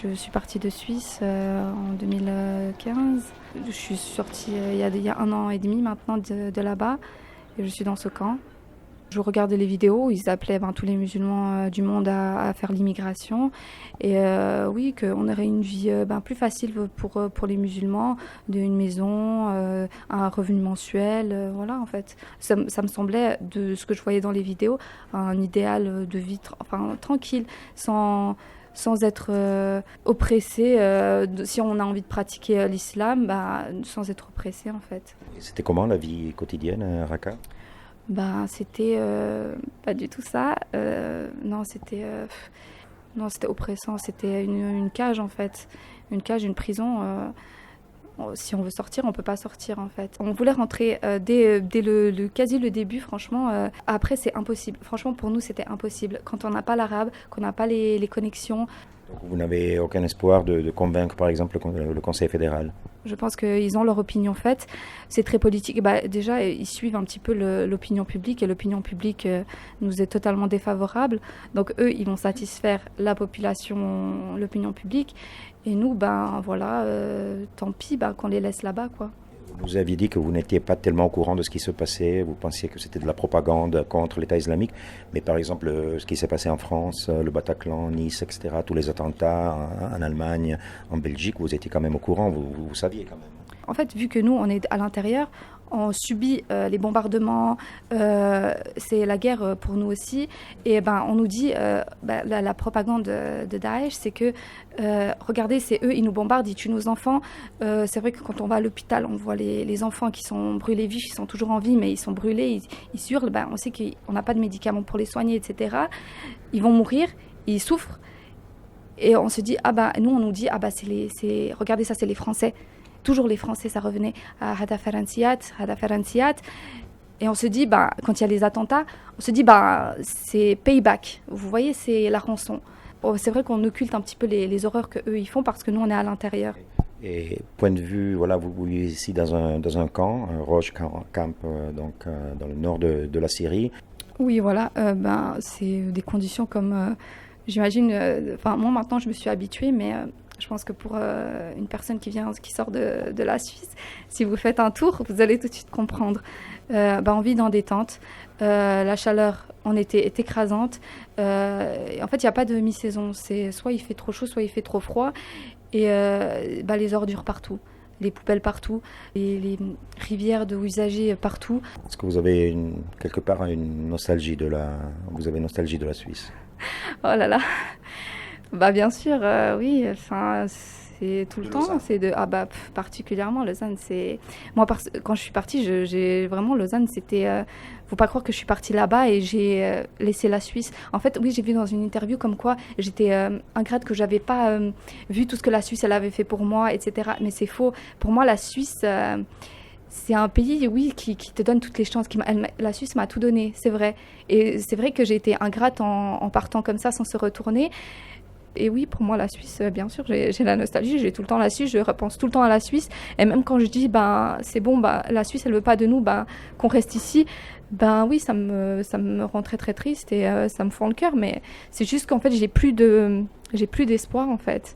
Je suis partie de Suisse en 2015. Je suis sortie il y a 1 an et demi maintenant de là-bas et je suis dans ce camp. Je regardais les vidéos, ils appelaient tous les musulmans du monde à faire l'immigration. Et oui, qu'on aurait une vie plus facile pour les musulmans, d'une maison, un revenu mensuel, voilà en fait. Ça me semblait, de ce que je voyais dans les vidéos, un idéal de vie tranquille, sans être oppressé, si on a envie de pratiquer l'islam, sans être oppressé en fait. Et c'était comment la vie quotidienne à Raqqa? C'était pas du tout ça. Non, c'était oppressant. C'était une cage en fait, une cage, une prison. Si on veut sortir, on peut pas sortir en fait. On voulait rentrer dès quasi le début, franchement. Après, c'est impossible. Franchement, pour nous, c'était impossible. Quand on n'a pas l'arabe, qu'on n'a pas les connexions. Donc vous n'avez aucun espoir de convaincre par exemple le Conseil fédéral? Je pense qu'ils ont leur opinion faite. C'est très politique. Déjà, ils suivent un petit peu l'opinion publique et l'opinion publique nous est totalement défavorable. Donc eux, ils vont satisfaire la population, l'opinion publique. Et nous, voilà, tant pis qu'on les laisse là-bas, quoi. Vous aviez dit que vous n'étiez pas tellement au courant de ce qui se passait, vous pensiez que c'était de la propagande contre l'État islamique, mais par exemple ce qui s'est passé en France, le Bataclan, Nice, etc., tous les attentats en Allemagne, en Belgique, vous étiez quand même au courant, vous saviez quand même. En fait, vu que nous, on est à l'intérieur, on subit les bombardements, c'est la guerre pour nous aussi. Et on nous dit, la propagande de Daesh, c'est que, regardez, c'est eux, ils nous bombardent, ils tuent nos enfants. C'est vrai que quand on va à l'hôpital, on voit les enfants qui sont brûlés vifs, ils sont toujours en vie, mais ils sont brûlés, ils hurlent. On sait qu'on n'a pas de médicaments pour les soigner, etc. Ils vont mourir, ils souffrent. Et on se dit, nous, on nous dit, regardez, ça, c'est les Français. Toujours les Français, ça revenait à Hada Faransiyat. Et on se dit, quand il y a les attentats, on se dit, c'est payback. Vous voyez, c'est la rançon. C'est vrai qu'on occulte un petit peu les horreurs qu'eux, ils font parce que nous, on est à l'intérieur. Et point de vue, voilà, vous vivez ici dans un camp, un Roj Camp, donc dans le nord de la Syrie. Oui, voilà, c'est des conditions comme, j'imagine, moi maintenant, je me suis habituée, mais... je pense que pour une personne qui sort de la Suisse, si vous faites un tour, vous allez tout de suite comprendre. On vit dans des tentes. La chaleur en été est écrasante. En fait, il n'y a pas de mi-saison. C'est soit il fait trop chaud, soit il fait trop froid. Et les ordures partout, les poubelles partout, les rivières d'eau usagée partout. Est-ce que vous avez quelque part nostalgie de la Suisse? Oh là là. Bien sûr, oui, c'est tout le temps. Lausanne. C'est particulièrement Lausanne. Moi, quand je suis partie, j'ai vraiment Lausanne. C'était, faut pas croire que je suis partie là-bas et j'ai laissé la Suisse. En fait, oui, j'ai vu dans une interview comme quoi j'étais ingrate, que j'avais pas vu tout ce que la Suisse elle avait fait pour moi, etc. Mais c'est faux. Pour moi, la Suisse. C'est un pays, oui, qui te donne toutes les chances. La Suisse m'a tout donné, c'est vrai. Et c'est vrai que j'ai été ingrate en partant comme ça, sans se retourner. Et oui, pour moi, la Suisse, bien sûr, j'ai la nostalgie, j'ai tout le temps la Suisse, je repense tout le temps à la Suisse. Et même quand je dis, c'est bon, la Suisse, elle veut pas de nous, qu'on reste ici, oui, ça me rend très, très triste et ça me fend le cœur. Mais c'est juste qu'en fait, j'ai plus d'espoir, en fait.